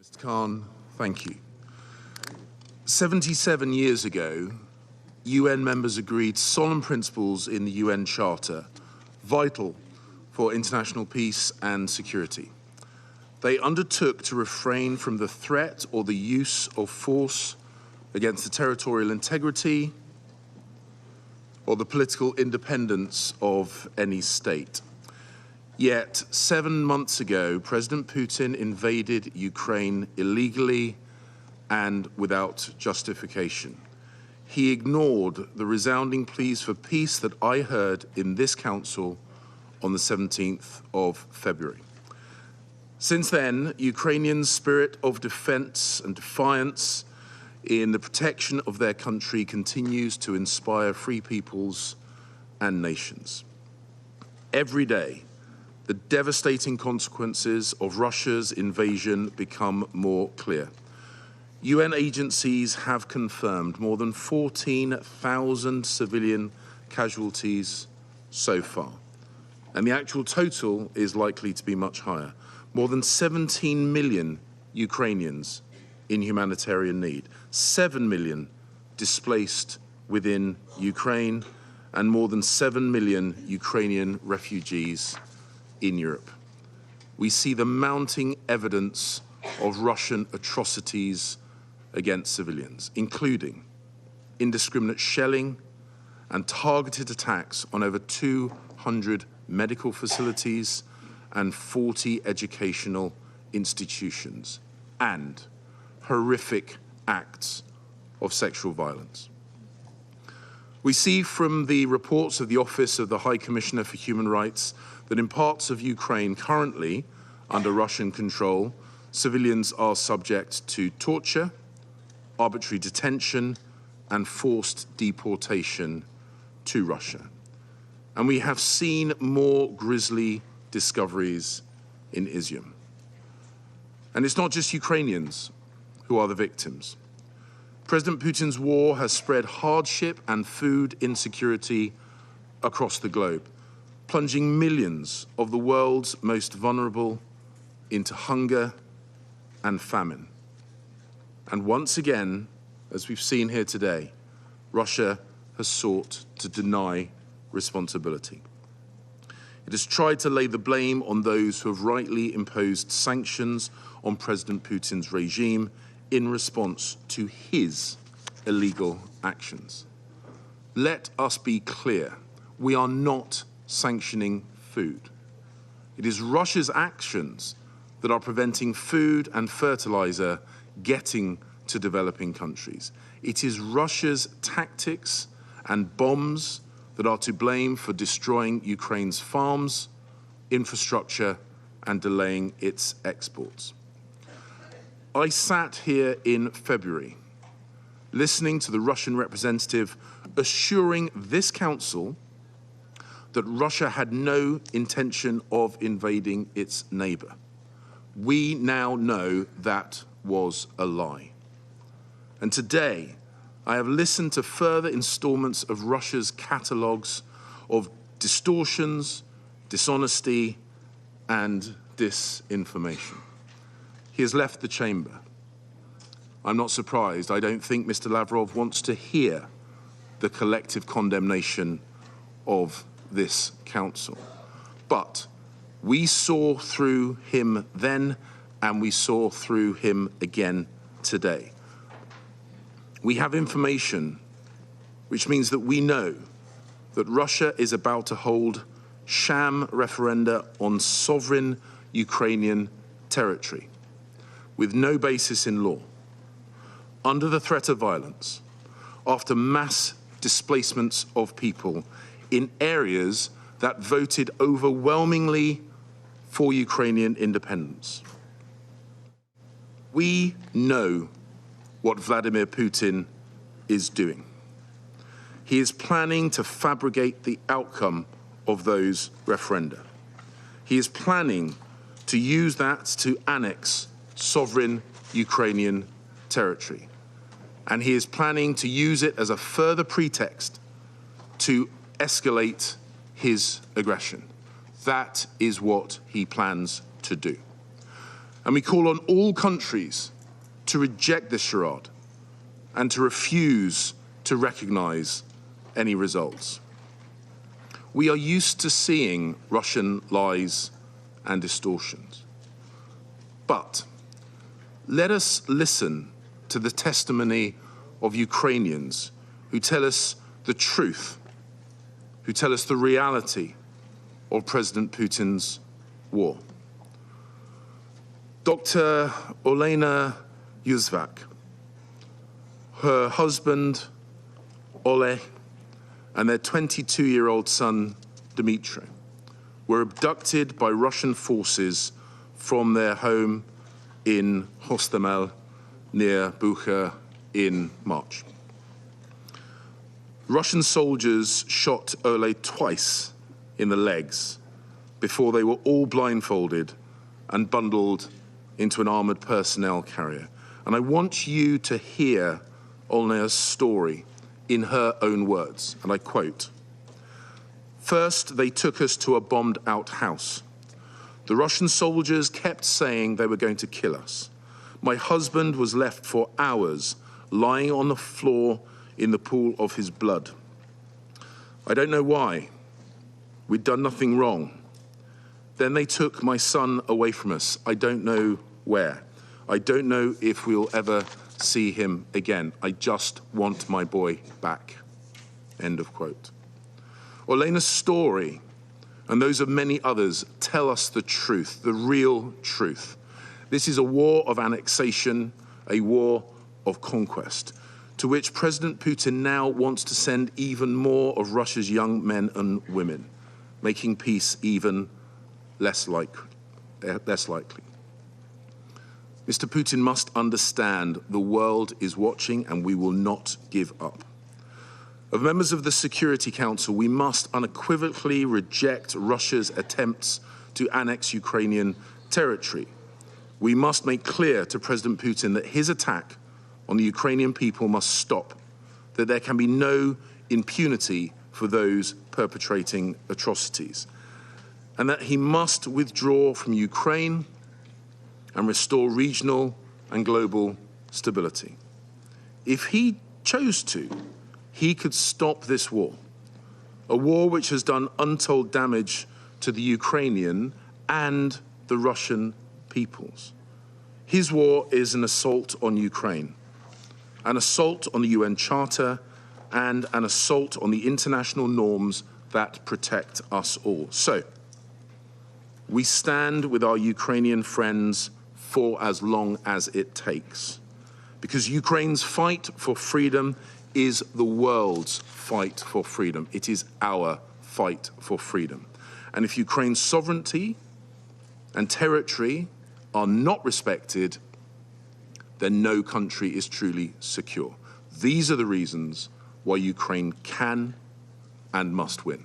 Mr. Khan, thank you. 77 years ago, UN members agreed solemn principles in the UN Charter, vital for international peace and security. They undertook to refrain from the threat or the use of force against the territorial integrity or the political independence of any state. Yet, 7 months ago, President Putin invaded Ukraine illegally and without justification. He ignored the resounding pleas for peace that I heard in this council on the 17th of February. Since then, Ukrainians' spirit of defense and defiance in the protection of their country continues to inspire free peoples and nations. Every day, the devastating consequences of Russia's invasion become more clear. UN agencies have confirmed more than 14,000 civilian casualties so far, and the actual total is likely to be much higher. More than 17 million Ukrainians in humanitarian need, 7 million displaced within Ukraine, and more than 7 million Ukrainian refugees in Europe. We see the mounting evidence of Russian atrocities against civilians, including indiscriminate shelling and targeted attacks on over 200 medical facilities and 40 educational institutions, and horrific acts of sexual violence. We see from the reports of the Office of the High Commissioner for Human Rights that in parts of Ukraine currently under Russian control, civilians are subject to torture, arbitrary detention, and forced deportation to Russia. And we have seen more grisly discoveries in Izium. And it's not just Ukrainians who are the victims. President Putin's war has spread hardship and food insecurity across the globe, plunging millions of the world's most vulnerable into hunger and famine. And once again, as we've seen here today, Russia has sought to deny responsibility. It has tried to lay the blame on those who have rightly imposed sanctions on President Putin's regime in response to his illegal actions. Let us be clear, we are not sanctioning food. It is Russia's actions that are preventing food and fertilizer getting to developing countries. It is Russia's tactics and bombs that are to blame for destroying Ukraine's farms, infrastructure, and delaying its exports. I sat here in February, listening to the Russian representative assuring this council that Russia had no intention of invading its neighbor. We now know that was a lie. And today, I have listened to further installments of Russia's catalogues of distortions, dishonesty, and disinformation. He has left the chamber. I'm not surprised. I don't think Mr. Lavrov wants to hear the collective condemnation of this council. But we saw through him then, and we saw through him again today. We have information which means that we know that Russia is about to hold sham referenda on sovereign Ukrainian territory with no basis in law, under the threat of violence, after mass displacements of people in areas that voted overwhelmingly for Ukrainian independence. We know what Vladimir Putin is doing. He is planning to fabricate the outcome of those referenda. He is planning to use that to annex sovereign Ukrainian territory. And he is planning to use it as a further pretext to escalate his aggression. That is what he plans to do. And we call on all countries to reject this charade and to refuse to recognize any results. We are used to seeing Russian lies and distortions. But let us listen to the testimony of Ukrainians who tell us the truth, who tell us the reality of President Putin's war. Dr. Olena Yuzvak, her husband, Ole, and their 22-year-old son, Dmitry, were abducted by Russian forces from their home in Hostomel, near Bucha, in March. Russian soldiers shot Ole twice in the legs before they were all blindfolded and bundled into an armored personnel carrier. And I want you to hear Olena's story in her own words, and I quote, "First, they took us to a bombed-out house. The Russian soldiers kept saying they were going to kill us. My husband was left for hours lying on the floor in the pool of his blood. I don't know why. We'd done nothing wrong. Then they took my son away from us. I don't know where. I don't know if we'll ever see him again. I just want my boy back." End of quote. Olena's story and those of many others tell us the truth, the real truth. This is a war of annexation, a war of conquest, to which President Putin now wants to send even more of Russia's young men and women, making peace even less likely. Mr. Putin must understand the world is watching and we will not give up. As members of the Security Council, we must unequivocally reject Russia's attempts to annex Ukrainian territory. We must make clear to President Putin that his attack on the Ukrainian people must stop, that there can be no impunity for those perpetrating atrocities, and that he must withdraw from Ukraine and restore regional and global stability. If he chose to, he could stop this war, a war which has done untold damage to the Ukrainian and the Russian peoples. His war is an assault on Ukraine, an assault on the UN Charter, and an assault on the international norms that protect us all. So, we stand with our Ukrainian friends for as long as it takes, because Ukraine's fight for freedom is the world's fight for freedom. It is our fight for freedom. And if Ukraine's sovereignty and territory are not respected, then no country is truly secure. These are the reasons why Ukraine can and must win.